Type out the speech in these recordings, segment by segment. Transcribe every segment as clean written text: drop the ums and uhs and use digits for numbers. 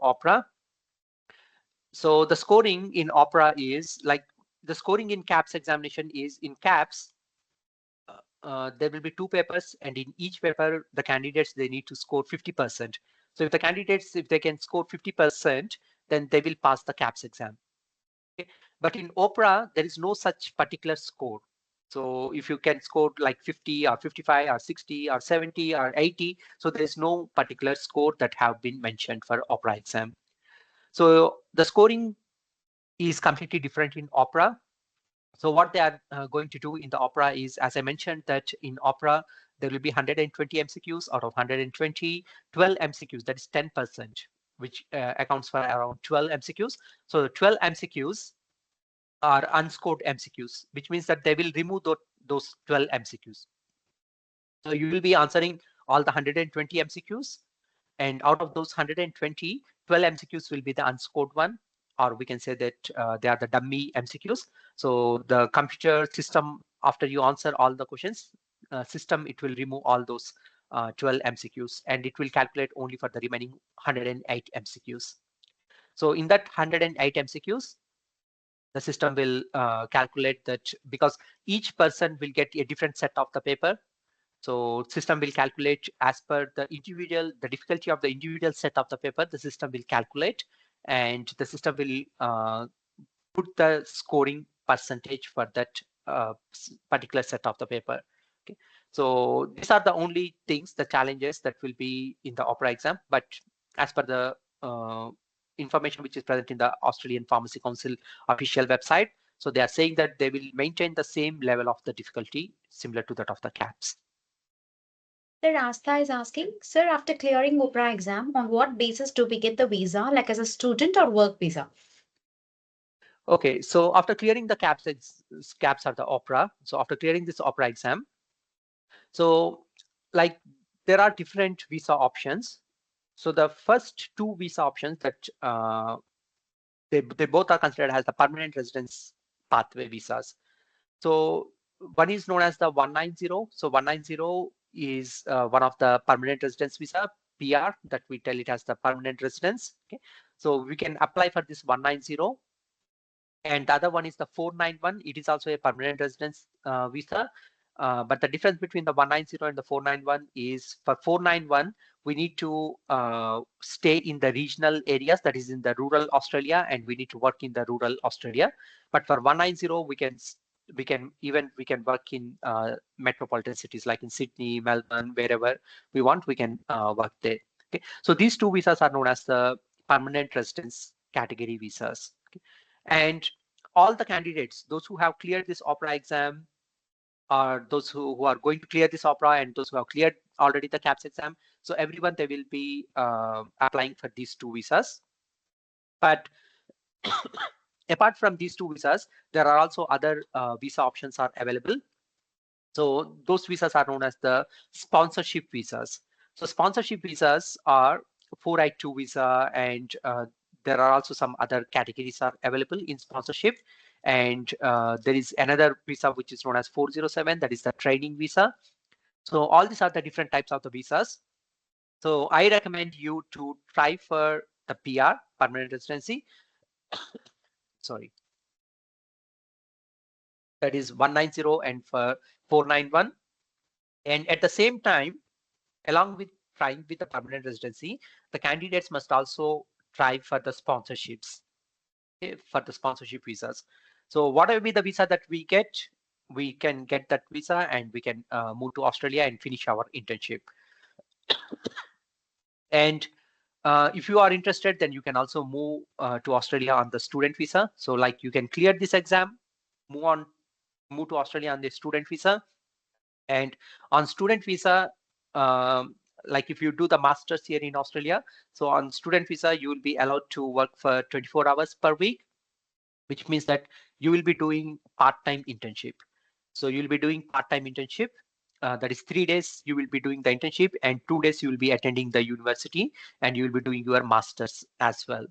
OPRA. So the scoring in OPRA is like the scoring in CAPS examination is in CAPS. There will be 2 papers, and in each paper, the candidates, they need to score 50%. So if the candidates, if they can score 50%, then they will pass the CAPS exam. Okay? But in OPRA, there is no such particular score. So if you can score like 50 or 55 or 60 or 70 or 80, so there is no particular score that have been mentioned for OPRA exam. So the scoring is completely different in OPRA. So what they are going to do in the OPRA is, as I mentioned, that in OPRA, there will be 120 MCQs. Out of 120, 12 MCQs, that is 10%, which accounts for around 12 MCQs. So the 12 MCQs are unscored MCQs, which means that they will remove those 12 MCQs. So you will be answering all the 120 MCQs. And out of those 120, 12 MCQs will be the unscored one, or we can say that they are the dummy MCQs. So the computer system, after you answer all the questions, system, it will remove all those 12 MCQs, and it will calculate only for the remaining 108 MCQs. So in that 108 MCQs, the system will calculate that, because each person will get a different set of the paper. So system will calculate as per the difficulty of the individual set of the paper. The system will calculate, and the system will put the scoring percentage for that particular set of the paper. Okay. So these are the only things, the challenges that will be in the OPRA exam. But as per the information which is present in the Australian Pharmacy Council official website, so they are saying that they will maintain the same level of the difficulty similar to that of the CAPS. Sir, Asta is asking, sir, after clearing OPRA exam, on what basis do we get the visa, like as a student or work visa? Okay, so after clearing the CAPS or the OPRA, so after clearing this OPRA exam, so like there are different visa options. So the first 2 visa options that they both are considered as the permanent residence pathway visas. So one is known as the 190. So 190 is one of the permanent residence visa, PR, that we tell it as the permanent residence. Okay, so we can apply for this 190. And the other one is the 491. It is also a permanent residence visa. But the difference between the 190 and the 491 is, for 491, we need to stay in the regional areas, that is in the rural Australia, and we need to work in the rural Australia. But for 190, we can work in metropolitan cities like in Sydney, Melbourne, wherever we want, we can work there. Okay, so these 2 visas are known as the permanent residence category visas. Okay? And all the candidates, those who have cleared this OPRA exam, or those who are going to clear this OPRA, and those who have cleared already the CAPS exam, so everyone, they will be applying for these 2 visas. But apart from these 2 visas, there are also other visa options are available. So those visas are known as the sponsorship visas. So sponsorship visas are 482 visa, and there are also some other categories are available in sponsorship. And there is another visa which is known as 407, that is the training visa. So all these are the different types of the visas. So I recommend you to try for the PR, permanent residency. Sorry. That is 190 and for 491. And at the same time, along with trying with the permanent residency, the candidates must also try for the sponsorships, okay, for the sponsorship visas. So whatever be the visa that we get, we can get that visa, and we can move to Australia and finish our internship. And if you are interested, then you can also move to Australia on the student visa. So like you can clear this exam, move to Australia on the student visa. And on student visa, like if you do the master's here in Australia, so on student visa, you will be allowed to work for 24 hours per week, which means that you will be doing part-time internship. So you'll be doing part-time internship. That is 3 days you will be doing the internship, and 2 days you will be attending the university, and you will be doing your master's as well.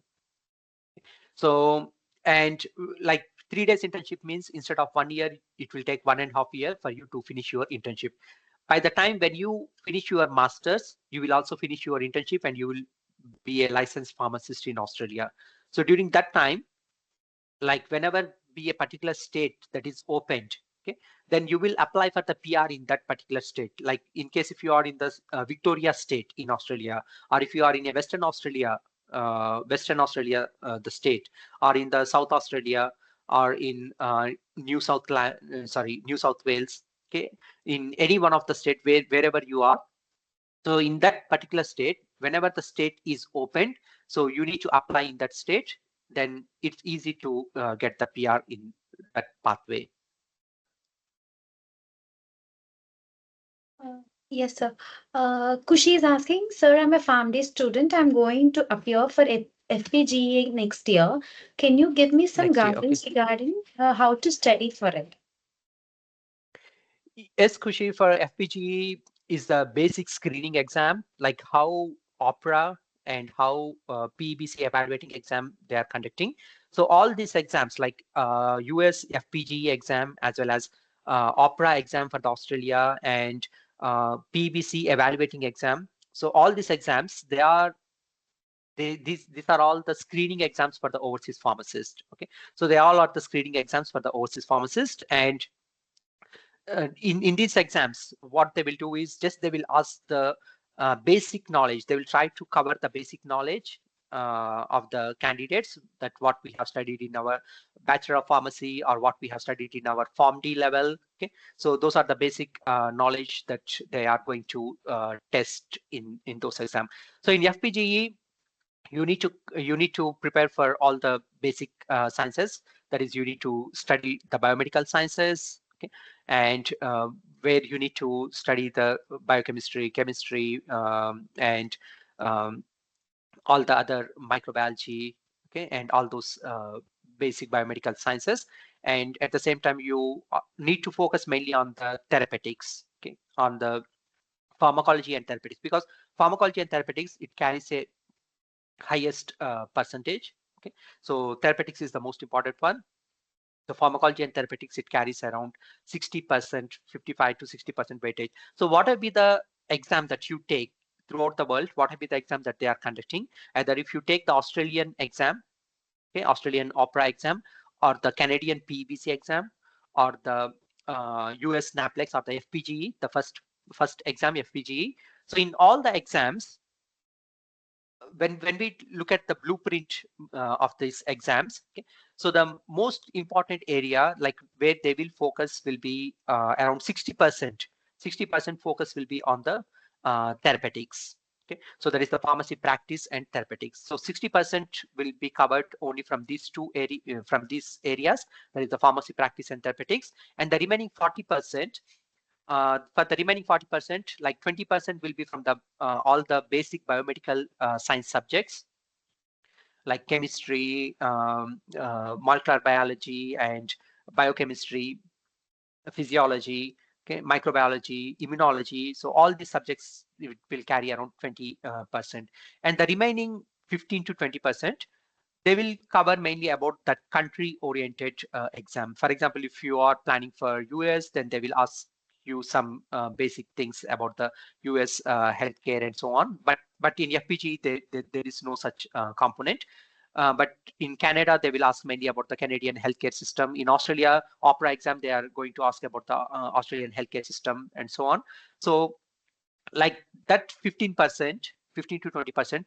So, and like 3 days internship means instead of 1 year, it will take 1.5 years for you to finish your internship. By the time when you finish your master's, you will also finish your internship, and you will be a licensed pharmacist in Australia. So during that time, like whenever be a particular state that is opened, okay, then you will apply for the PR in that particular state. Like in case if you are in the Victoria state in Australia, or if you are in a Western Australia, the state, or in the South Australia, or in New South Wales, okay, in any one of the state wherever you are. So in that particular state, whenever the state is opened, so you need to apply in that state, then it's easy to get the PR in that pathway. Yes, sir. Kushi is asking, sir, I'm a family student. I'm going to appear for FPGE next year. Can you give me some Next year, okay. guidance regarding how to study for it? Yes, Kushi, for FPGE is the basic screening exam, like how OPRA and how PBC evaluating exam they are conducting. So all these exams like US FPGE exam as well as OPRA exam for the Australia and PBC evaluating exam. So all these exams, these are all the screening exams for the overseas pharmacist. Okay, so they all are the screening exams for the overseas pharmacist, and in these exams, what they will do is just they will ask the basic knowledge. They will try to cover the basic knowledge of the candidates, that what we have studied in our Bachelor of Pharmacy or what we have studied in our Form D level. Okay, so those are the basic knowledge that they are going to test in those exams. So in FPGE, you need to prepare for all the basic sciences. That is, you need to study the biomedical sciences, okay, and where you need to study the biochemistry, chemistry, and all the other microbiology, okay, and all those basic biomedical sciences. And at the same time, you need to focus mainly on the therapeutics, okay, on the pharmacology and therapeutics, because pharmacology and therapeutics, it carries a highest percentage. Okay, so therapeutics is the most important one. The pharmacology and therapeutics, it carries around 60%, 55 to 60% weightage. So what will be the exam that you take throughout the world? What will be the exam that they are conducting? Either if you take the Australian exam, okay, Australian OPRA exam, or the Canadian PBC exam, or the US naplex or the FPGE, the first exam FPGE. So in all the exams, when we look at the blueprint of these exams, okay, so the most important area, like where they will focus, will be around 60%. 60% focus will be on the therapeutics. Okay, so that is the pharmacy practice and therapeutics. So 60% will be covered only from these from these areas, that is the pharmacy practice and therapeutics, and the remaining 40%. For the remaining 40%, like 20% will be from the all the basic biomedical science subjects, like chemistry, molecular biology, and biochemistry, physiology, okay, microbiology, immunology. So all these subjects will carry around 20%, and the remaining 15 to 20%, they will cover mainly about that country oriented exam. For example, if you are planning for US, then they will ask you some basic things about the US healthcare and so on. But in FPG, there is no such component. But in Canada, they will ask mainly about the Canadian healthcare system. In Australia, OPRA exam, they are going to ask about the Australian healthcare system and so on. So like that 15%, 15 to 20%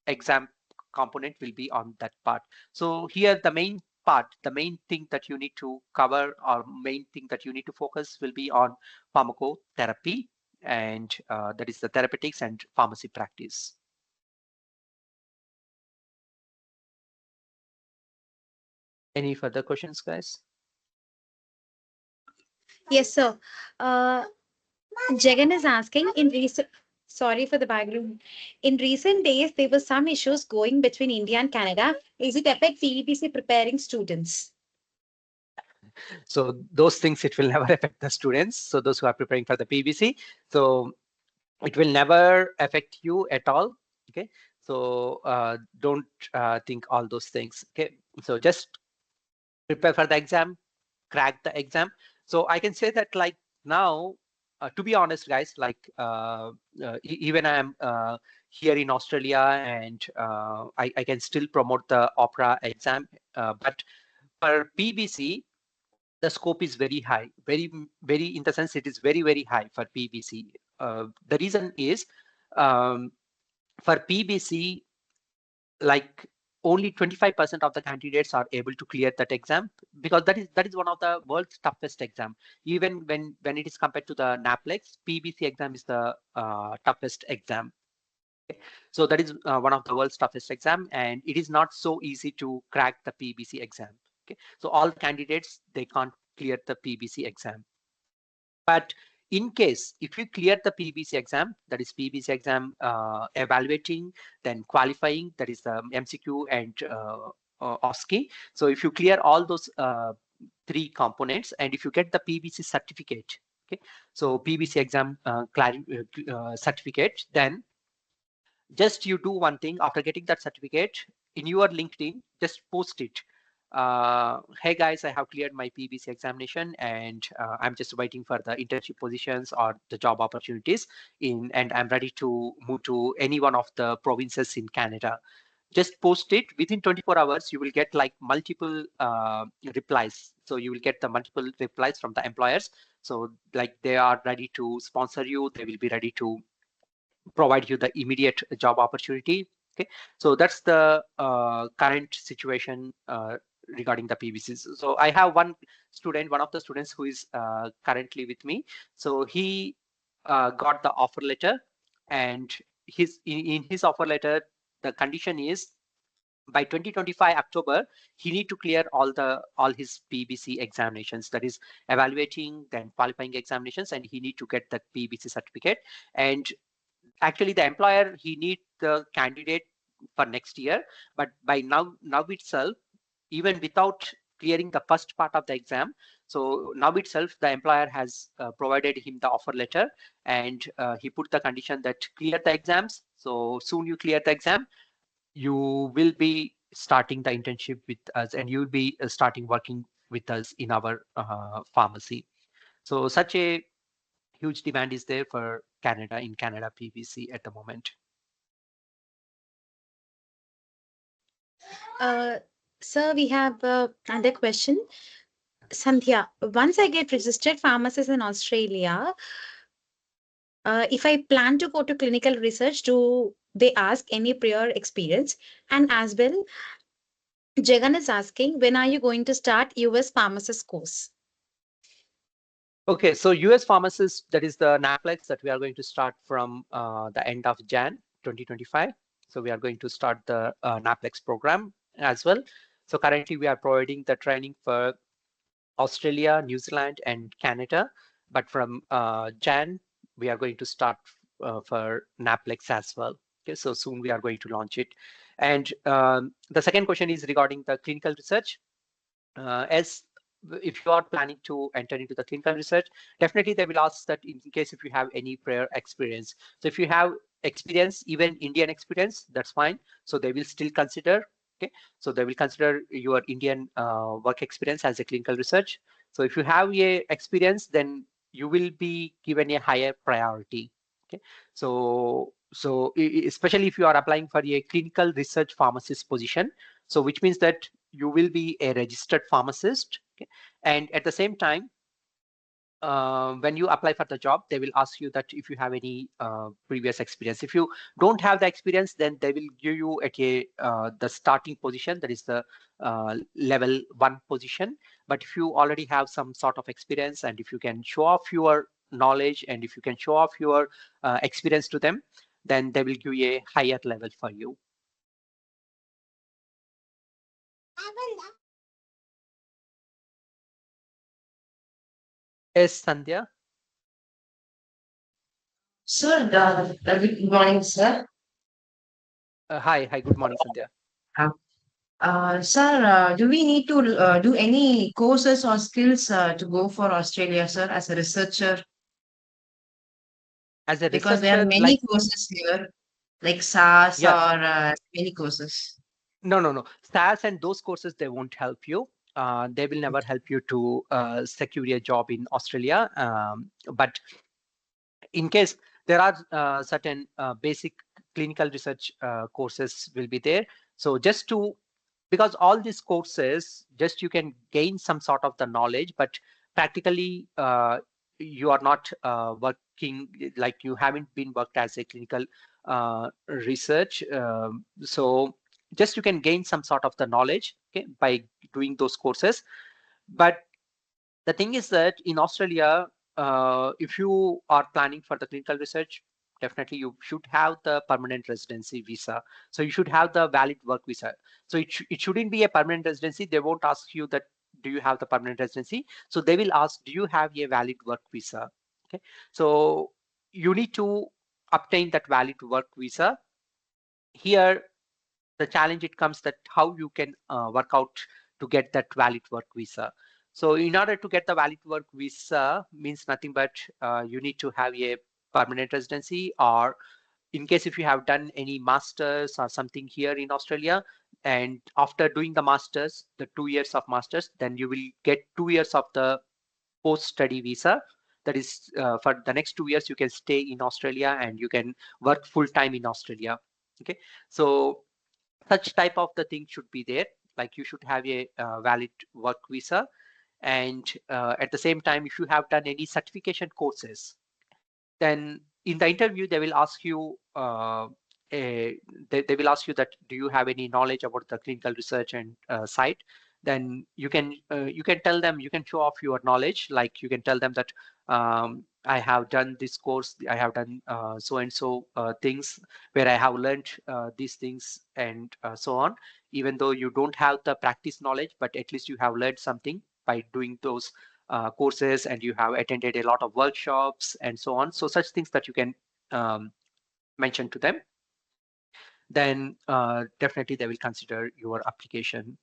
exam component will be on that part. So here the main part, the main thing that you need to cover, or main thing that you need to focus, will be on pharmacotherapy, and that is the therapeutics and pharmacy practice. Any further questions, guys? Yes, sir. Jagan is asking, sorry for the background. In recent days, there were some issues going between India and Canada. Is it affect PEPC preparing students? So those things, it will never affect the students. So those who are preparing for the PBC, so it will never affect you at all. Okay, so don't think all those things. Okay, so just prepare for the exam, crack the exam. So I can say that, like, now, to be honest, guys, like even I am here in Australia, and I can still promote the OPRA exam. But for PBC, the scope is very high, very in the sense it is very high for PBC. The reason is for PBC, like only 25% of the candidates are able to clear that exam, because that is one of the world's toughest exam. Even when it is compared to the naplex, PBC exam is the toughest exam. So that is one of the world's toughest exam, and it is not so easy to crack the PBC exam. Okay, so all candidates, they can't clear the PBC exam. But in case if you clear the PBC exam, that is PBC exam evaluating, then qualifying, that is the MCQ and OSCE. So if you clear all those three components, and if you get the PBC certificate, okay, so PBC exam certificate, then just you do one thing. After getting that certificate in your LinkedIn, just post it. Hey guys, I have cleared my PBC examination, and I'm just waiting for the internship positions or the job opportunities and I'm ready to move to any one of the provinces in Canada. Just post it. Within 24 hours, you will get like multiple replies. So you will get the multiple replies from the employers. So like they are ready to sponsor you. They will be ready to provide you the immediate job opportunity. Okay, so that's the current situation regarding the PBCs. So I have one of the students who is currently with me. So he got the offer letter, and in his offer letter, the condition is by 2025 October, he need to clear all his PBC examinations, that is evaluating, then qualifying examinations, and he need to get the PBC certificate. And actually the employer, he need the candidate for next year, but by now itself, even without clearing the first part of the exam, so now itself the employer has provided him the offer letter, and he put the condition that clear the exams. So soon you clear the exam, you will be starting the internship with us, and you'll be starting working with us in our pharmacy. So such a huge demand is there for Canada, in Canada PBC at the moment. Sir, we have another question. Sandhya, once I get registered pharmacist in Australia, if I plan to go to clinical research, do they ask any prior experience? And as well, Jagan is asking, when are you going to start US pharmacist course? Okay, so US pharmacist, that is the naplex that we are going to start from the end of Jan 2025. So we are going to start the naplex program as well. So currently we are providing the training for Australia, New Zealand, and Canada. But from Jan, we are going to start for naplex as well. Okay, so soon we are going to launch it. And the second question is regarding the clinical research. As if you are planning to enter into the clinical research, definitely they will ask that in case if you have any prior experience. So if you have experience, even Indian experience, that's fine. So they will still consider. Okay, so they will consider your Indian work experience as a clinical research. So if you have a experience, then you will be given a higher priority. Okay, so especially if you are applying for a clinical research pharmacist position, so which means that you will be a registered pharmacist. Okay, and at the same time, when you apply for the job, they will ask you that if you have any previous experience. If you don't have the experience, then they will give you at a the starting position, that is the level 1 position. But if you already have some sort of experience, and if you can show off your knowledge, and if you can show off your experience to them, then they will give you a higher level for you. Yes, Sandhya. Sir, good morning, sir. Hi, good morning, Sandhya. Sir, do we need to do any courses or skills to go for Australia, sir, as a researcher? As a Because there are researcher, many like, courses here, like SAS yeah, or many courses. no. SAS and those courses, they won't help you. They will never help you to secure a job in Australia. But in case there are certain basic clinical research courses will be there. So just to, because all these courses, just you can gain some sort of the knowledge, but practically you are not working, like you haven't been worked as a clinical research. So just you can gain some sort of the knowledge, okay, by doing those courses. But the thing is that in Australia, if you are planning for the clinical research, definitely you should have the permanent residency visa. So you should have the valid work visa. So it shouldn't be a permanent residency. They won't ask you that, do you have the permanent residency? So they will ask, do you have a valid work visa? Okay. So you need to obtain that valid work visa. Here, the challenge it comes that how you can work out to get that valid work visa. So in order to get the valid work visa means nothing but you need to have a permanent residency, or in case if you have done any masters or something here in Australia, and after doing the masters, the 2 years of masters, then you will get 2 years of the post-study visa. That is for the next 2 years you can stay in Australia and you can work full-time in Australia. Okay, so such type of the thing should be there, like you should have a valid work visa. And at the same time, if you have done any certification courses, then in the interview they will ask you they will ask you that, do you have any knowledge about the clinical research and site? Then you can tell them, you can show off your knowledge, like you can tell them that I have done this course, I have done so and so things where I have learned these things and so on. Even though you don't have the practice knowledge, but at least you have learned something by doing those courses, and you have attended a lot of workshops and so on. So such things that you can mention to them, then definitely they will consider your application.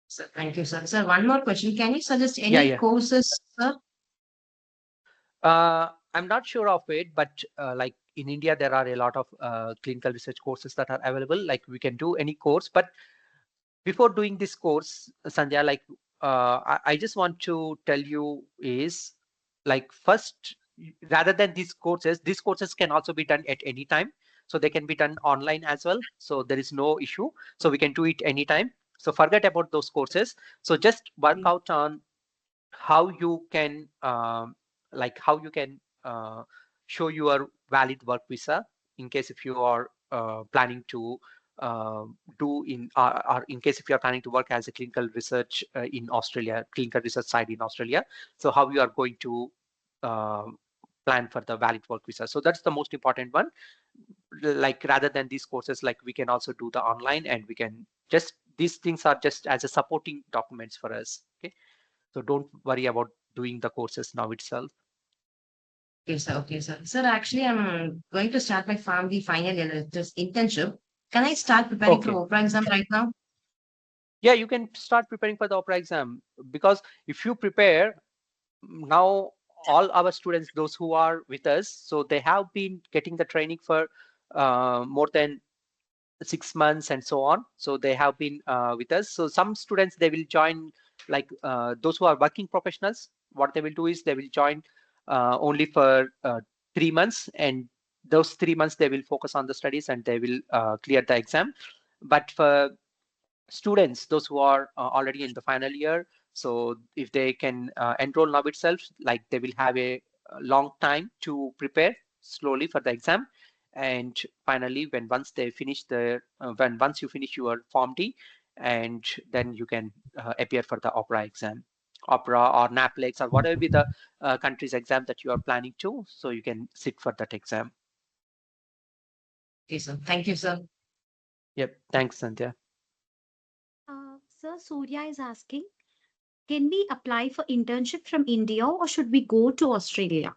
Sir, thank you, sir. Sir, one more question. Can you suggest any courses, sir? I'm not sure of it, but like in India, there are a lot of clinical research courses that are available. Like we can do any course, but before doing this course, Sandhya, like I just want to tell you is, like, first, rather than these courses can also be done at any time. So they can be done online as well. So there is no issue. So we can do it anytime. So forget about those courses. So just work out on how you can show your valid work visa, in case if you are planning to do in or in case if you are planning to work as a clinical research in Australia, clinical research side in Australia. So how you are going to uh, plan for the valid work visa. So that's the most important one. Like rather than these courses, like we can also do the online, and we can just, these things are just as a supporting documents for us. Okay, so don't worry about doing the courses now itself. Okay, sir. Okay, sir. Sir, actually, I'm going to start my family final year just internship. Can I start preparing for OPRA exam right now? Yeah, you can start preparing for the OPRA exam, because if you prepare now, all our students, those who are with us, so they have been getting the training for more than 6 months and so on. So they have been with us. So some students, they will join, like those who are working professionals, what they will do is they will join only for 3 months, and those 3 months they will focus on the studies and they will clear the exam. But for students, those who are already in the final year, so if they can enroll now itself, like they will have a long time to prepare slowly for the exam. And finally, when once they finish the once you finish your Form D, and then you can appear for the OPRA exam, OPRA or naplex or whatever be the country's exam that you are planning to, so you can sit for that exam. Okay, sir. Thank you, sir. Yep, thanks, Sandhya. Sir, Surya is asking, can we apply for internship from India or should we go to Australia?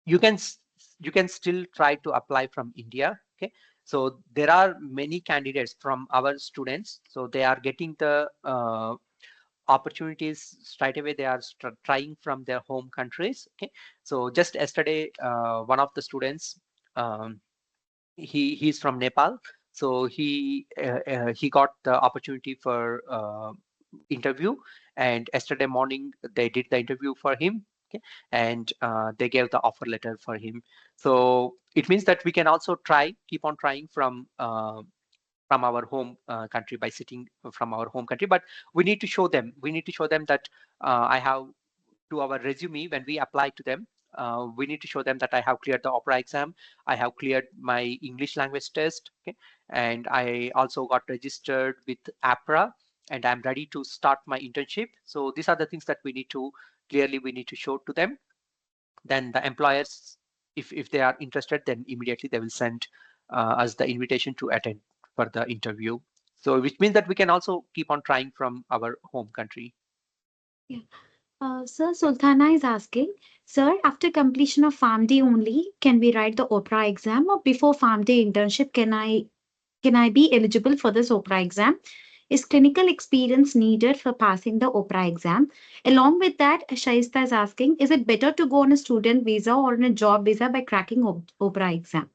You can still try to apply from India. Okay, so there are many candidates from our students, so they are getting the opportunities straight away. They are trying from their home countries. Okay, so just yesterday one of the students, um, he's from Nepal, so he got the opportunity for interview, and yesterday morning they did the interview for him, Okay, and they gave the offer letter for him. So it means that we can also keep on trying from our home country by sitting from our home country, but we need to show them. We need to show them that I have to our resume when we apply to them. We need to show them that I have cleared the OPRA exam, I have cleared my English language test, okay, and I also got registered with APRA, and I'm ready to start my internship. So these are the things that we need to show to them. Then the employers, if they are interested, then immediately they will send us the invitation to attend for the interview. So which means that we can also keep on trying from our home country. Yeah. Sir, Sultana is asking, sir, after completion of Farm D only, can we write the OPRA exam, or before Farm D internship, can I be eligible for this OPRA exam? Is clinical experience needed for passing the OPRA exam? Along with that, Shaista is asking, is it better to go on a student visa or on a job visa by cracking OPRA exam?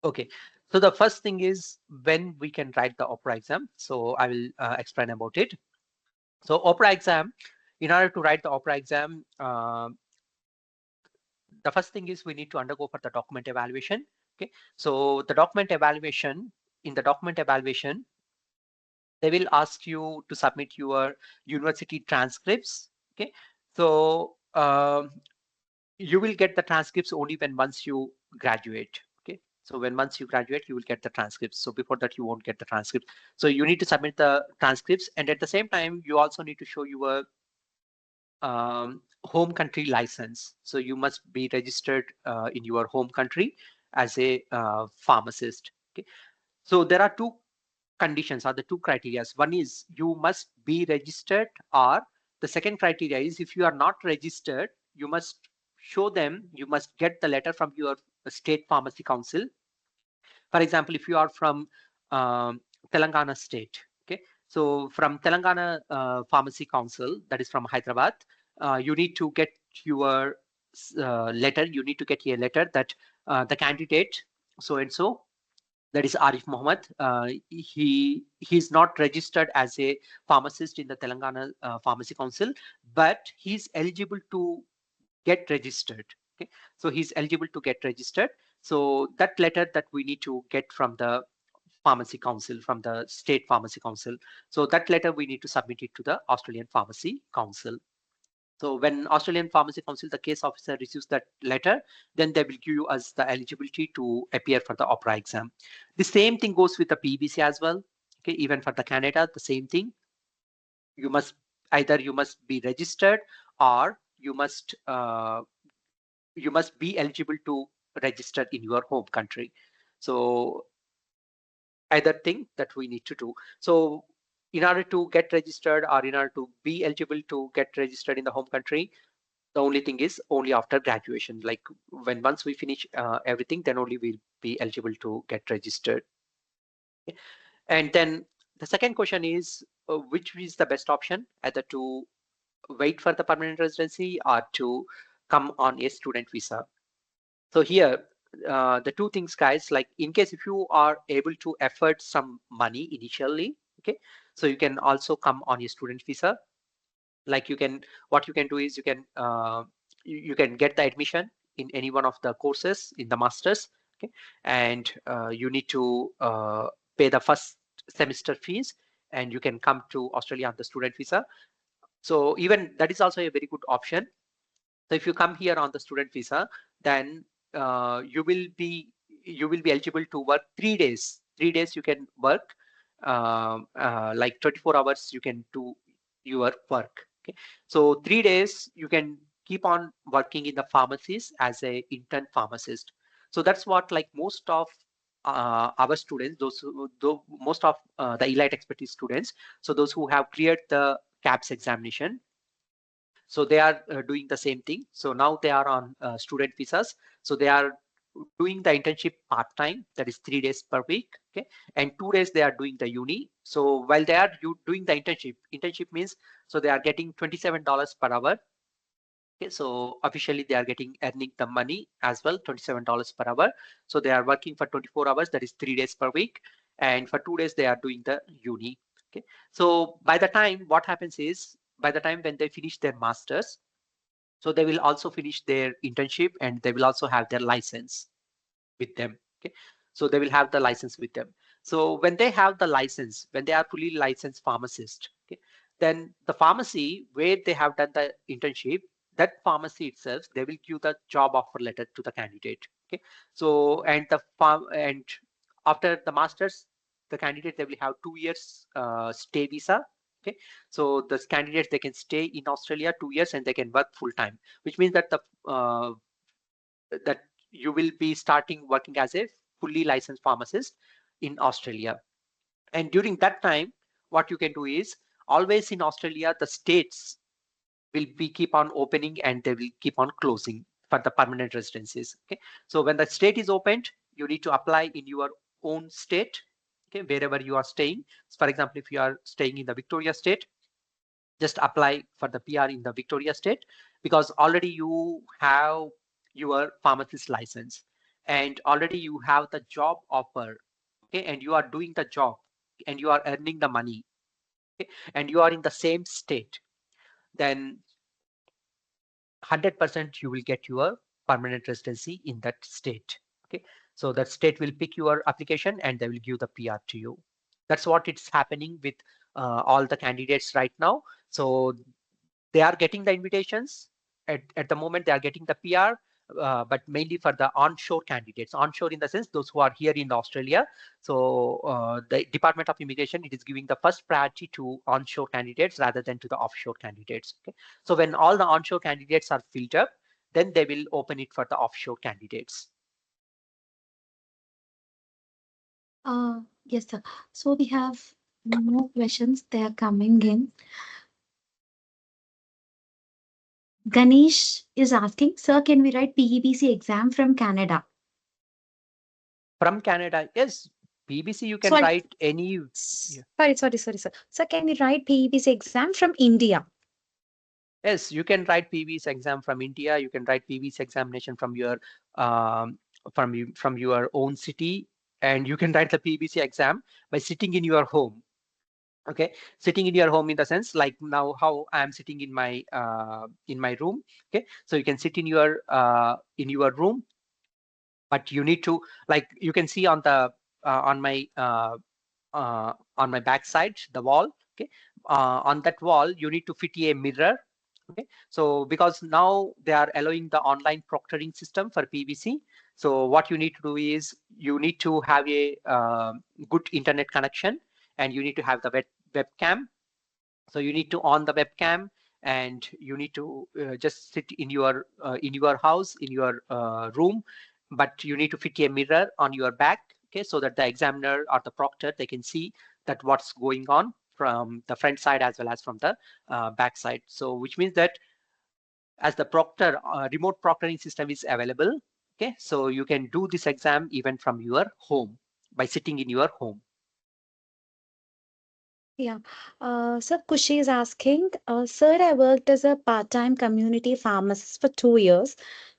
Okay, so the first thing is when we can write the OPRA exam. So I will explain about it. So OPRA exam, in order to write the OPRA exam, the first thing is we need to undergo for the document evaluation. Okay, so the document evaluation, in the document evaluation, they will ask you to submit your university transcripts. Okay, so you will get the transcripts only when once you graduate. Okay, so when once you graduate, you will get the transcripts. So before that, you won't get the transcripts. So you need to submit the transcripts, and at the same time, you also need to show your home country license. So you must be registered in your home country as a pharmacist. Okay, so there are two conditions, or the two criteria. One is you must be registered, or the second criteria is if you are not registered, you must show them, you must get the letter from your state pharmacy council. For example, if you are from Telangana state, okay, so from Telangana Pharmacy Council, that is from Hyderabad, you need to get your letter. You need to get a letter that the candidate so and so, that is ARIEF MOHAMMAD. He's not registered as a pharmacist in the Telangana Pharmacy Council, but he's eligible to get registered. Okay, so he's eligible to get registered. So that letter that we need to get from the pharmacy council, from the state pharmacy council. So that letter we need to submit it to the Australian Pharmacy Council. So when Australian Pharmacy Council, the case officer receives that letter, then they will give us the eligibility to appear for the OPRA exam. The same thing goes with the PBC as well. Okay, even for the Canada, the same thing. You must be registered, or you must be eligible to register in your home country. So either thing that we need to do. So in order to get registered, or in order to be eligible to get registered in the home country, the only thing is only after graduation. Like once we finish everything, then only we'll be eligible to get registered. Okay. And then the second question is, which is the best option, either to wait for the permanent residency or to come on a student visa? So here, the two things, guys, like in case if you are able to afford some money initially, okay, so you can also come on a student visa. Like what you can do is you can get the admission in any one of the courses in the masters, okay, and you need to pay the first semester fees, and you can come to Australia on the student visa. So even that is also a very good option. So if you come here on the student visa, then you will be eligible to work 3 days. 3 days you can work, like 24 hours you can do your work. Okay, so 3 days you can keep on working in the pharmacies as a intern pharmacist. So that's what, like, most of our students, most of the elite expertise students, so those who have cleared the CAPS examination, so they are doing the same thing. So now they are on student visas. So they are doing the internship part-time, that is 3 days per week, okay, and 2 days they are doing the uni. So while they are doing the internship means, so they are getting $27 per hour. Okay, so officially they are earning the money as well, $27 per hour. So they are working for 24 hours, that is 3 days per week, and for 2 days they are doing the uni. Okay, so by the time, what happens is, by the time when they finish their masters, So they will also finish their internship and they will also have their license with them. Okay, so they will have the license with them. So when they have the license, when they are fully licensed pharmacist, okay, then the pharmacy where they have done the internship, that pharmacy itself, they will give the job offer letter to the candidate. Okay, so and the farm and after the masters, the candidate, they will have 2 years stay visa. Okay, so the candidates, they can stay in Australia 2 years and they can work full time, which means that the that you will be starting working as a fully licensed pharmacist in Australia. And during that time, what you can do is, always in Australia, the states will be keep on opening and they will keep on closing for the permanent residencies. Okay, so when the state is opened, you need to apply in your own state, okay, wherever you are staying. So for example, if you are staying in the Victoria state, just apply for the PR in the Victoria state, because already you have your pharmacist license and already you have the job offer, okay, and you are doing the job and you are earning the money, okay, and you are in the same state, then 100% you will get your permanent residency in that state. Okay, so that state will pick your application and they will give the PR to you. That's what it's happening with all the candidates right now. So they are getting the invitations at the moment, they are getting the PR, but mainly for the onshore candidates, onshore in the sense those who are here in Australia. So the Department of Immigration, it is giving the first priority to onshore candidates rather than to the offshore candidates. Okay, so when all the onshore candidates are filled up, then they will open it for the offshore candidates. Yes, sir. So we have more questions. They are coming in. Ganesh is asking, sir, can we write PEBC exam from Canada? From Canada, yes, BBC you can Sorry. write any. Yeah. Sorry, sir. Sir, can we write PEBC exam from India? Yes, you can write PV's exam from India. You can write PV's examination um, from your own city, and you can write the PVC exam by sitting in your home. Okay, sitting in your home in the sense like now how I am sitting in my room. Okay, so you can sit in your room, but you need to, like, you can see on the on my back side, the wall. Okay, on that wall you need to fit a mirror. Okay, so because now they are allowing the online proctoring system for PVC, so what you need to do is you need to have a good internet connection and you need to have the webcam. So you need to on the webcam and you need to just sit in your house, in your room, but you need to fit a mirror on your back, okay, so that the examiner or the proctor, they can see that what's going on from the front side as well as from the back side. So which means that as the proctor remote proctoring system is available, okay, so you can do this exam even from your home by sitting in your home. Yeah. Sir, Kushi is asking, sir, I worked as a part-time community pharmacist for 2 years.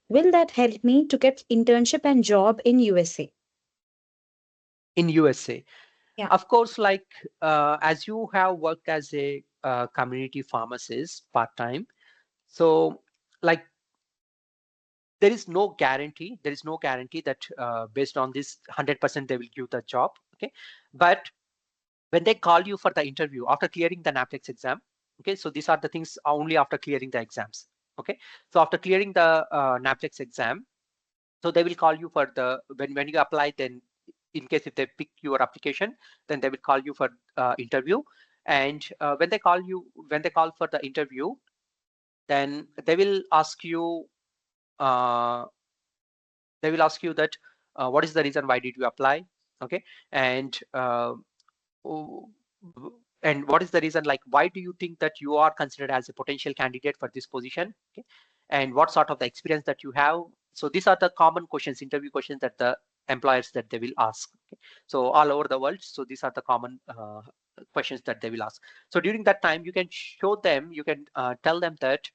Will that help me to get internship and job in USA? In USA, Yeah. of course, like as you have worked as a community pharmacist part-time, so like there is no guarantee, that based on this 100% they will give the job. Okay, but when they call you for the interview after clearing the naplex exam, okay, so these are the things only after clearing the exams. Okay, so after clearing the naplex exam, so they will call you for the when you apply, then in case if they pick your application, then they will call you for interview. And when they call for the interview, then they will ask you uh, that what is the reason why did you apply. Okay, and oh, and what is the reason, like why do you think that you are considered as a potential candidate for this position. Okay, and what sort of the experience that you have. So these are the common questions, interview questions, that the employers that they will ask. Okay, so all over the world, so these are the common questions that they will ask. So during that time you can show them, you can tell them that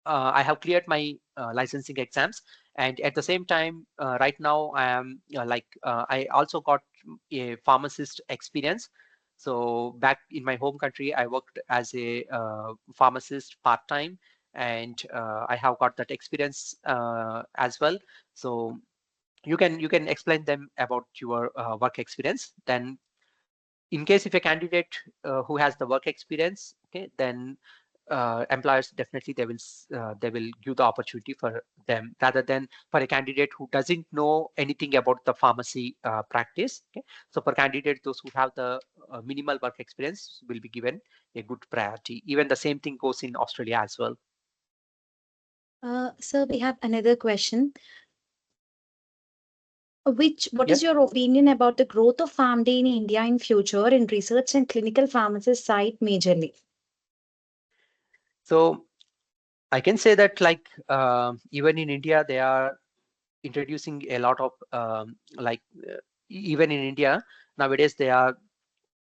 I have cleared my licensing exams, and at the same time, right now I am I also got a pharmacist experience. So back in my home country, I worked as a pharmacist part time, and I have got that experience as well. So you can explain them about your work experience. Then in case if a candidate who has the work experience, okay, then employers definitely they will give the opportunity for them, rather than for a candidate who doesn't know anything about the pharmacy practice. Okay, so for candidates those who have the minimal work experience will be given a good priority. Even the same thing goes in Australia as well. Sir, we have another question. What Yeah. is your opinion about the growth of PharmD in India in future in research and clinical pharmacist side majorly? So I can say that like even in India they are introducing a lot of even in India nowadays they are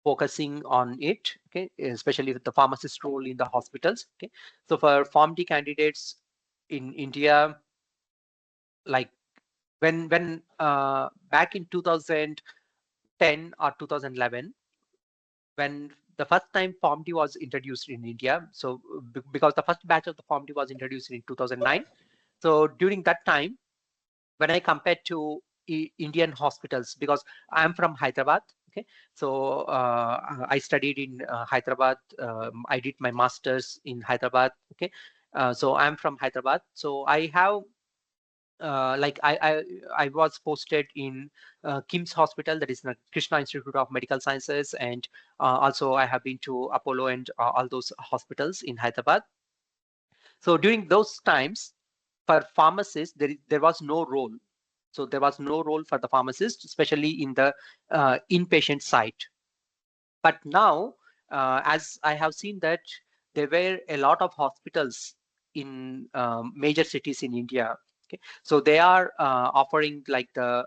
focusing on it, okay, especially with the pharmacist role in the hospitals. Okay, so for PharmD candidates in India, like when back in 2010 or 2011, when the first time PharmD was introduced in India, so because the first batch of the PharmD was introduced in 2009, so during that time, when I compared to Indian hospitals, because I'm from Hyderabad, okay, so I studied in Hyderabad. I did my master's in Hyderabad, okay, so I'm from Hyderabad. So I have like I was posted in KIMS Hospital, that is the Krishna Institute of Medical Sciences, and also I have been to Apollo and all those hospitals in Hyderabad. So during those times, for pharmacists, there was no role. So there was no role for the pharmacist, especially in the inpatient side. But now, as I have seen that there were a lot of hospitals in major cities in India. Okay, so they are offering like the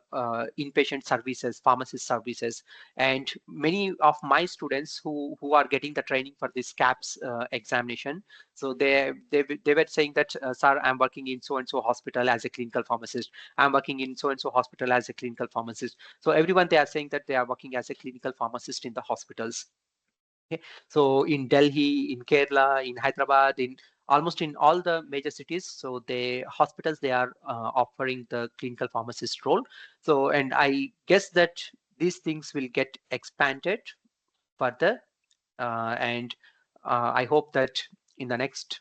inpatient services, pharmacist services, and many of my students who are getting the training for this CAPS examination. So they were saying that, sir, I'm working in so and so hospital as a clinical pharmacist. I'm working in so and so hospital as a clinical pharmacist. So everyone they are saying that they are working as a clinical pharmacist in the hospitals. Okay, so in Delhi, in Kerala, in Hyderabad, in almost in all the major cities, so the hospitals they are offering the clinical pharmacist role. So, and I guess that these things will get expanded further, and I hope that in the next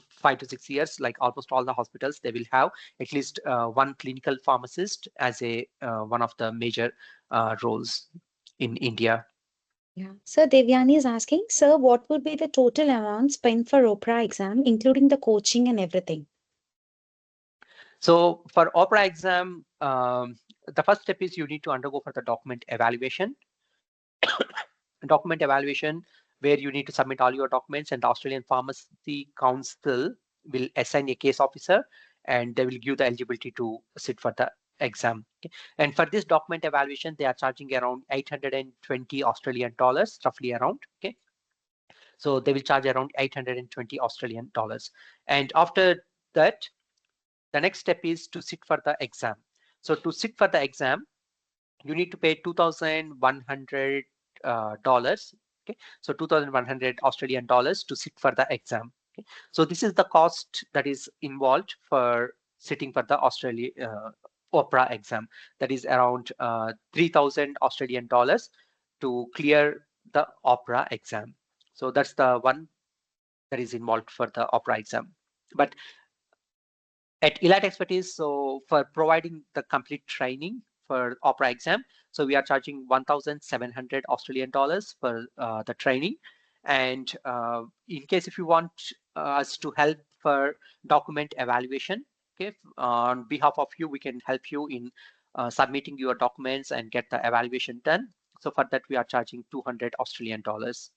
5 to 6 years, like almost all the hospitals, they will have at least one clinical pharmacist as a one of the major roles in India. Yeah. Sir, Devyani is asking, sir, what would be the total amount spent for OPRA exam, including the coaching and everything? So for OPRA exam, the first step is you need to undergo for the document evaluation. Document evaluation, where you need to submit all your documents, and the Australian Pharmacy Council will assign a case officer, and they will give the eligibility to sit for the exam. Okay. And for this document evaluation, they are charging around 820 Australian dollars, roughly around. Okay. So they will charge around 820 Australian dollars. And after that, the next step is to sit for the exam. So to sit for the exam, you need to pay $2,100. Okay, so 2,100 Australian dollars to sit for the exam. Okay, so this is the cost that is involved for sitting for the OPRA exam. That is around 3,000 Australian dollars to clear the OPRA exam. So that's the one that is involved for the OPRA exam. But at Elite Expertise, so for providing the complete training for OPRA exam, so we are charging 1,700 Australian dollars for the training. And in case if you want us to help for document evaluation, okay, on behalf of you, we can help you in submitting your documents and get the evaluation done. So for that, we are charging 200 Australian dollars.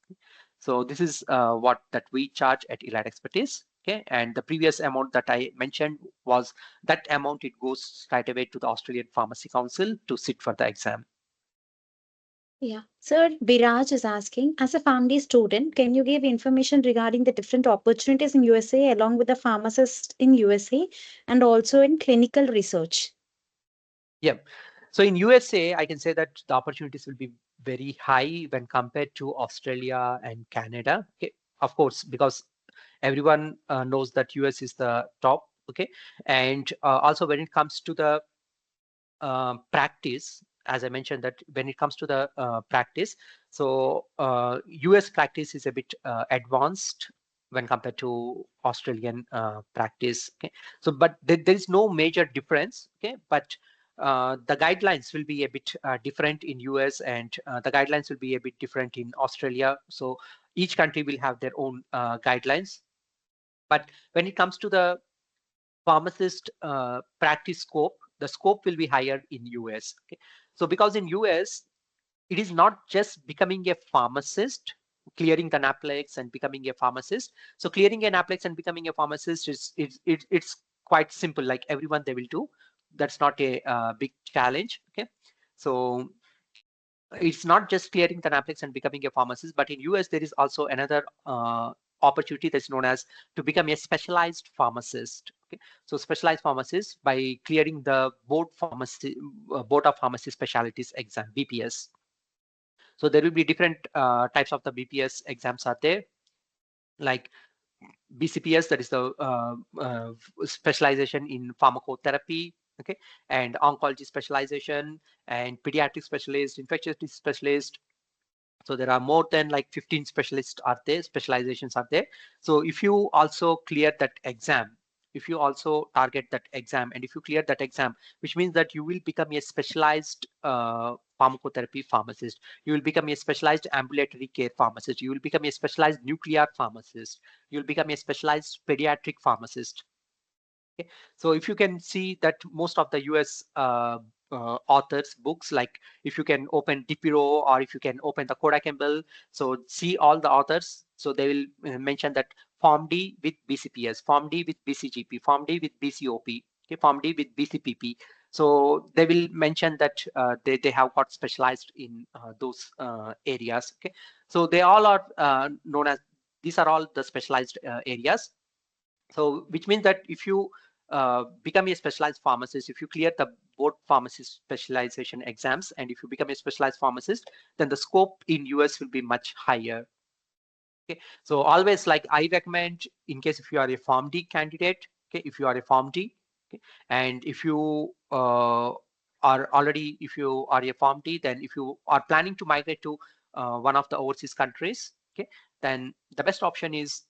So this is what that we charge at Elite Expertise. Okay, and the previous amount that I mentioned was that amount, it goes straight away to the Australian Pharmacy Council to sit for the exam. Yeah. Sir, Biraj is asking, as a PharmD student, can you give information regarding the different opportunities in USA along with the pharmacist in USA and also in clinical research? Yeah. So in USA, I can say that the opportunities will be very high when compared to Australia and Canada. Okay. Of course, because everyone knows that US is the top. Okay, and also when it comes to the practice, as I mentioned, that when it comes to the practice, so US practice is a bit advanced when compared to Australian practice. Okay, so but there is no major difference. Okay, but the guidelines will be a bit different in US, and the guidelines will be a bit different in Australia. So each country will have their own guidelines. But when it comes to the pharmacist practice scope, the scope will be higher in US. Okay? So because in US, it is not just becoming a pharmacist, clearing the naplex and becoming a pharmacist. So clearing a naplex and becoming a pharmacist it's quite simple, like everyone they will do. That's not a big challenge. Okay, so it's not just clearing the naplex and becoming a pharmacist, but in US there is also another opportunity that's known as to become a specialized pharmacist. Okay, so specialized pharmacist by clearing the board of pharmacy specialties exam, BPS. So there will be different types of the BPS exams are there, like BCPS, that is the specialization in pharmacotherapy, okay, and oncology specialization, and pediatric specialist, infectious disease specialist. So there are more than like 15 specialists are there, specializations are there. So if you also clear that exam, if you also target that exam, and if you clear that exam, which means that you will become a specialized pharmacotherapy pharmacist, you will become a specialized ambulatory care pharmacist, you will become a specialized nuclear pharmacist, you will become a specialized pediatric pharmacist. Okay. So if you can see that most of the US authors books, like if you can open Dipiro or if you can open the Kodak Campbell, so see all the authors, so they will mention that Form D with BCPS, Form D with BCGP, Form D with BCOP, okay, Form D with BCPP. So they will mention that they have got specialized in those areas. Okay, so they all are known as, these are all the specialized areas. So which means that if you become a specialized pharmacist, if you clear the board pharmacist specialization exams, and if you become a specialized pharmacist, then the scope in US will be much higher. Okay, so always, like, I recommend, in case if you are a Form D candidate, okay, if you are a Form D, okay, and if you are already, if you are a Form D, then if you are planning to migrate to one of the overseas countries, okay, then the best option is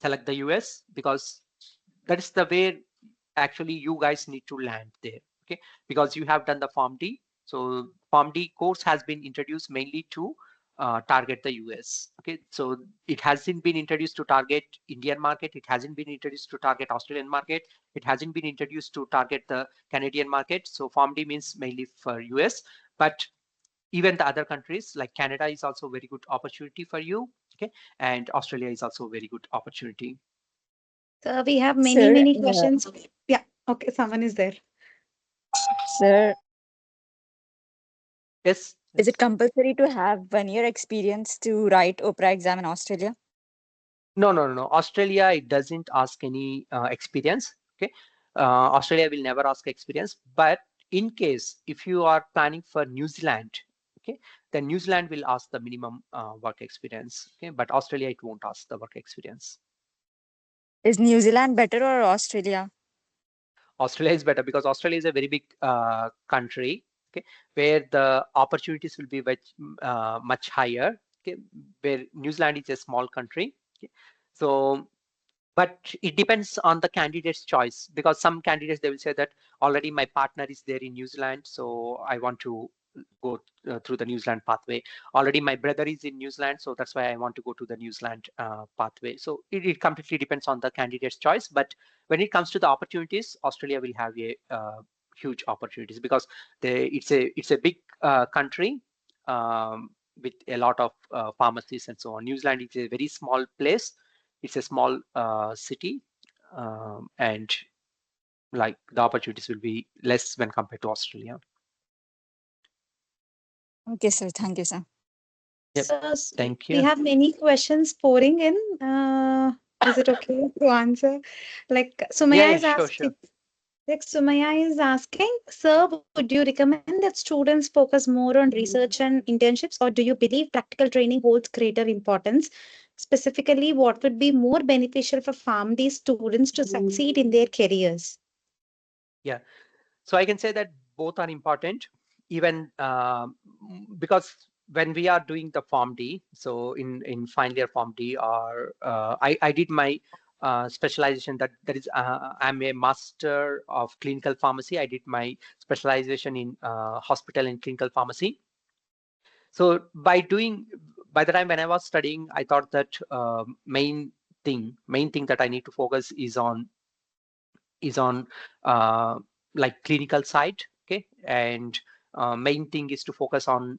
select the US, because that is the way actually you guys need to land there. Okay, because you have done the Form D. So Form D course has been introduced mainly to target the US. Okay, so it hasn't been introduced to target Indian market, it hasn't been introduced to target Australian market, it hasn't been introduced to target the Canadian market. So Form D means mainly for US, but even the other countries like Canada is also a very good opportunity for you. Okay, and Australia is also a very good opportunity. So we have many, Sir, many questions. Yeah. Okay. Someone is there. sir, Yes. is it compulsory to have 1 year experience to write OPRA exam in Australia? No. Australia, it doesn't ask any experience. Okay, Australia will never ask experience. But in case if you are planning for New Zealand, okay, then New Zealand will ask the minimum work experience. Okay, but Australia, it won't ask the work experience. Is New Zealand better or Australia? Australia is better because Australia is a very big country, okay, where the opportunities will be much higher. Okay, where New Zealand is a small country. Okay, so but it depends on the candidate's choice, because some candidates, they will say that already my partner is there in New Zealand, so I want to go through the New Zealand pathway. Already my brother is in New Zealand, so that's why I want to go to the New Zealand pathway. So it completely depends on the candidate's choice. But when it comes to the opportunities, Australia will have a huge opportunities, because it's a big country with a lot of pharmacies and so on. New Zealand is a very small place, it's a small city, and like the opportunities will be less when compared to Australia. Okay, sir. Thank you, sir. Yep. So Thank we you. have many questions pouring in. Is it okay to answer? Like, so may I Yeah, ask? sure. Next, Sumaya is asking, sir, would you recommend that students focus more on research and internships, or do you believe practical training holds greater importance? Specifically, what would be more beneficial for PharmD students to succeed in their careers? Yeah, so I can say that both are important, even because when we are doing the PharmD, so in final year PharmD, or I did my specialization that is I'm a master of clinical pharmacy. I did my specialization in hospital and clinical pharmacy. So by the time when I was studying, I thought that main thing that I need to focus is on uh, like clinical side, okay, and main thing is to focus on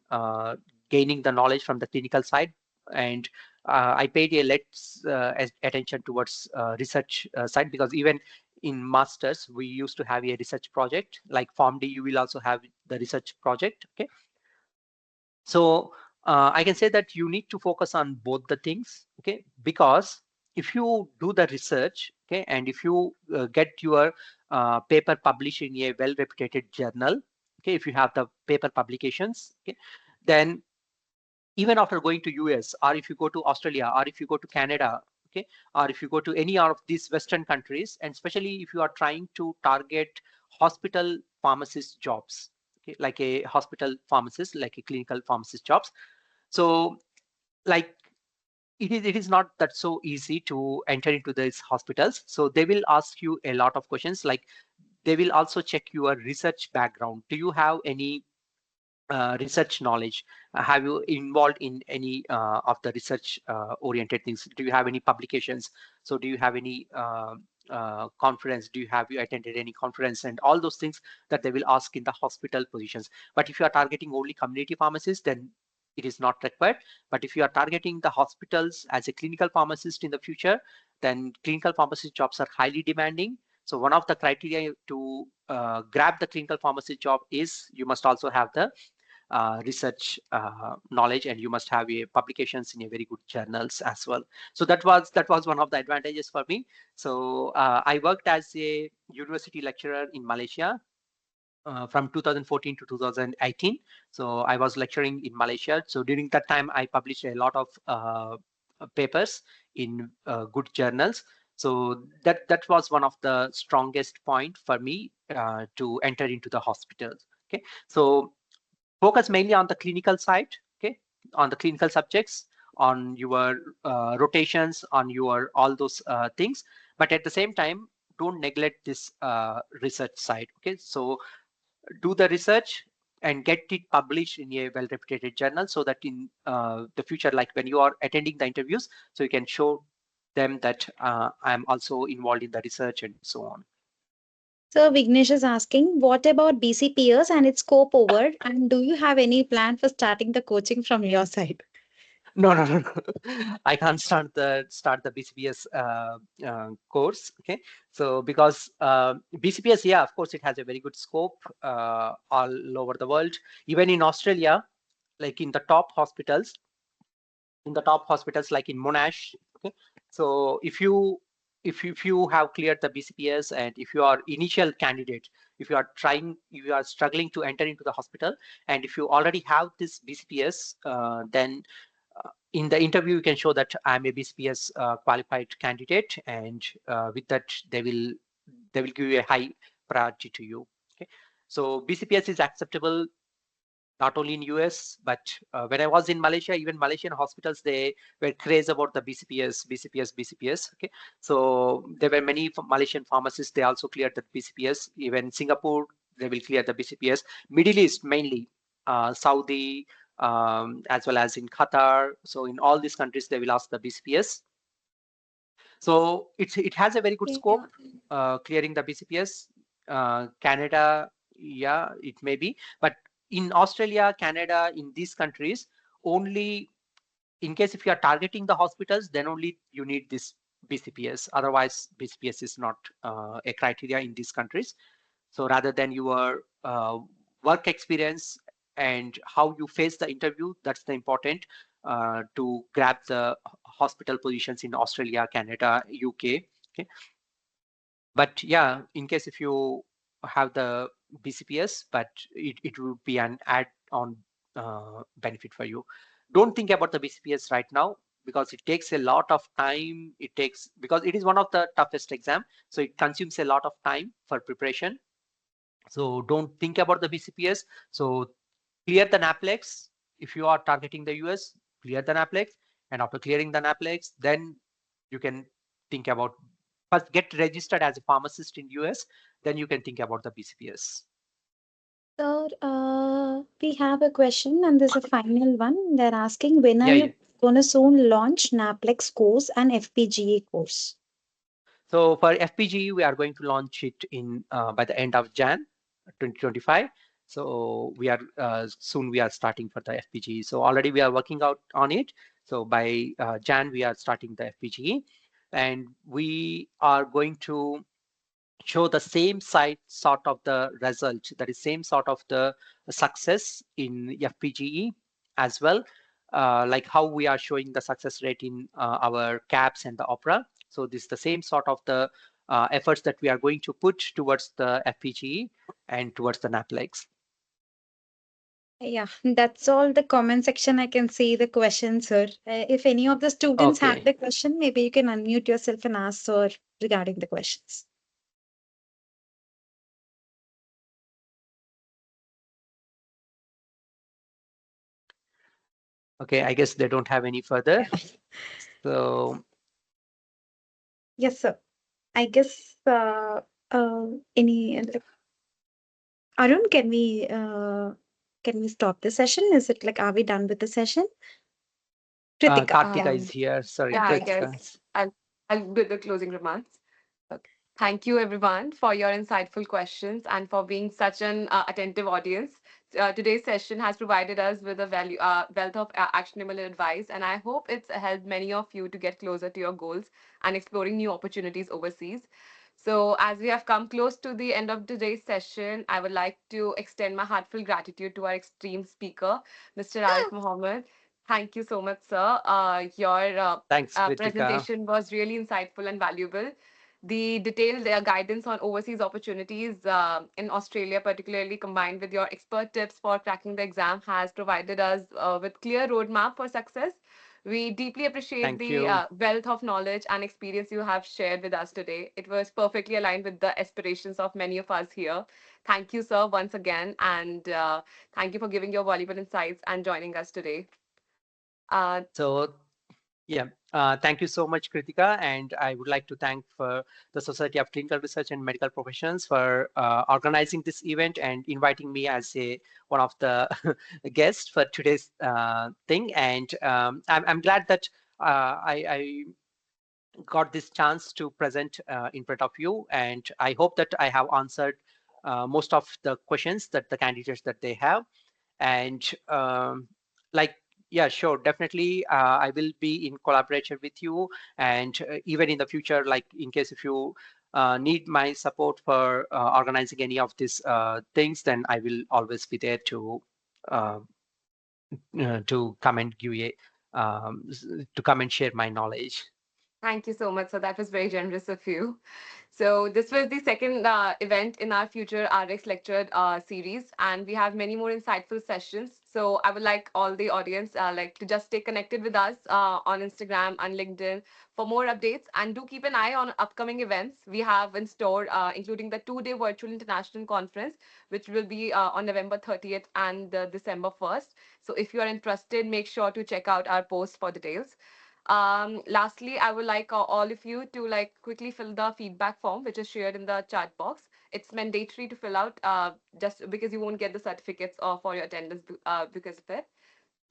gaining the knowledge from the clinical side. And I paid a less attention towards research side, because even in masters we used to have a research project. Like PharmD, you will also have the research project, okay. So I can say that you need to focus on both the things, okay, because if you do the research, okay, and if you get your paper published in a well-reputed journal, okay, if you have the paper publications, okay, then even after going to US, or if you go to Australia, or if you go to Canada, okay, or if you go to any of these Western countries, and especially if you are trying to target hospital pharmacist jobs, okay, like a hospital pharmacist, like a clinical pharmacist jobs. So like it is not that so easy to enter into these hospitals. So they will ask you a lot of questions, like they will also check your research background. Do you have any research knowledge? Have you involved in any of the research oriented things? Do you have any publications? So do you have any conference? Have you attended any conference? And all those things that they will ask in the hospital positions. But if you are targeting only community pharmacists, then it is not required. But if you are targeting the hospitals as a clinical pharmacist in the future, then clinical pharmacist jobs are highly demanding. So one of the criteria to grab the clinical pharmacist job is you must also have the research knowledge, and you must have a publications in a very good journals as well. So that was one of the advantages for me. So I worked as a university lecturer in Malaysia from 2014 to 2018. So I was lecturing in Malaysia. So during that time, I published a lot of papers in good journals. So that was one of the strongest point for me to enter into the hospitals. Okay, so focus mainly on the clinical side, okay, on the clinical subjects, on your rotations, on your all those things. But at the same time, don't neglect this research side, okay. So do the research and get it published in a well-reputed journal, so that in the future, like when you are attending the interviews, so you can show them that I'm also involved in the research and so on. So Vignesh is asking, what about BCPS and its scope over? And do you have any plan for starting the coaching from your side? No, no, no, no. I can't start the BCPS course. Okay, so because BCPS, yeah, of course, it has a very good scope all over the world, even in Australia, like in the top hospitals, like in Monash. Okay, so if you have cleared the BCPS, and if you are initial candidate, if you are struggling to enter into the hospital, and if you already have this BCPS, then in the interview you can show that I'm a BCPS qualified candidate, and with that they will give you a high priority to you. Okay, so BCPS is acceptable not only in US, but when I was in Malaysia, even Malaysian hospitals, they were crazy about the BCPS. Okay, so there were many Malaysian pharmacists, they also cleared the BCPS. Even Singapore, they will clear the BCPS. Middle East mainly, Saudi, as well as in Qatar. So in all these countries, they will ask the BCPS. So it has a very good scope, clearing the BCPS. Canada, yeah, it may be, but in Australia, Canada, in these countries, only in case if you are targeting the hospitals, then only you need this BCPS. Otherwise, BCPS is not a criteria in these countries. So rather than your work experience and how you face the interview, that's the important to grab the hospital positions in Australia, Canada, UK. Okay. But yeah, in case if you have the BCPS, but it will be an add-on benefit for you. Don't think about the BCPS right now because it takes a lot of time. Because it is one of the toughest exam, so it consumes a lot of time for preparation. So don't think about the BCPS. So clear the naplex. If you are targeting the US, clear the naplex, and after clearing the naplex, then you can think about, first get registered as a pharmacist in US, then you can think about the BCPS. So we have a question, and there's a final one. They're asking, when are you going to soon launch naplex course and FPGA course? So for FPGE, we are going to launch it in by the end of Jan 2025. So we are soon we are starting for the FPGE. So already we are working out on it. So by Jan we are starting the FPGE, and we are going to show the same sort of the result, that is same sort of the success in FPGE as well, like how we are showing the success rate in our CAPS and the OPRA. So this is the same sort of the efforts that we are going to put towards the FPGE and towards the naplex. Yeah, that's all the comment section. I can see the question, sir. If any of the students have the question, maybe you can unmute yourself and ask sir regarding the questions. Okay, I guess they don't have any further. So yes, sir. I guess any Arun, can we stop the session? Is it like, are we done with the session? Kritika. Kartika is here. Sorry, Yeah, I Kritika. guess I'll do the closing remarks. Okay. Thank you, everyone, for your insightful questions and for being such an attentive audience. Today's session has provided us with a wealth of actionable advice, and I hope it's helped many of you to get closer to your goals and exploring new opportunities overseas. So, as we have come close to the end of today's session, I would like to extend my heartfelt gratitude to our extreme speaker, Mr. ARIEF Mohammed. Thank you so much, sir. Your Thanks, Kritika. presentation was really insightful and valuable. The detailed guidance on overseas opportunities in Australia, particularly combined with your expert tips for cracking the exam, has provided us with clear roadmap for success. We deeply appreciate Thank the you. wealth of knowledge and experience you have shared with us today. It was perfectly aligned with the aspirations of many of us here. Thank you, sir, once again, and thank you for giving your valuable insights and joining us today. So yeah, thank you so much, Kritika. And I would like to thank for the Society of Clinical Research and Medical Professions for organizing this event and inviting me as one of the guests for today's thing. And I'm glad that I got this chance to present in front of you. And I hope that I have answered most of the questions that the candidates that they have. And like, yeah, sure, definitely I will be in collaboration with you, and even in the future, like in case if you need my support for organizing any of these things, then I will always be there to come and give a to come and share my knowledge. Thank you so much. So that was very generous of you. So this was the second event in our future RX lecture series, and we have many more insightful sessions. So I would like all the audience like to just stay connected with us on Instagram and LinkedIn for more updates, and do keep an eye on upcoming events we have in store, including the 2-day virtual international conference, which will be on November 30th and December 1st. So if you are interested, make sure to check out our post for details. Lastly, I would like all of you to like quickly fill the feedback form, which is shared in the chat box. It's mandatory to fill out just because you won't get the certificates for your attendance because of it.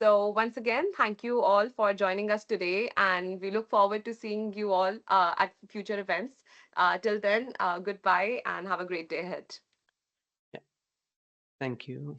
So once again, thank you all for joining us today, and we look forward to seeing you all at future events. Till then, goodbye and have a great day ahead. Yeah. Thank you.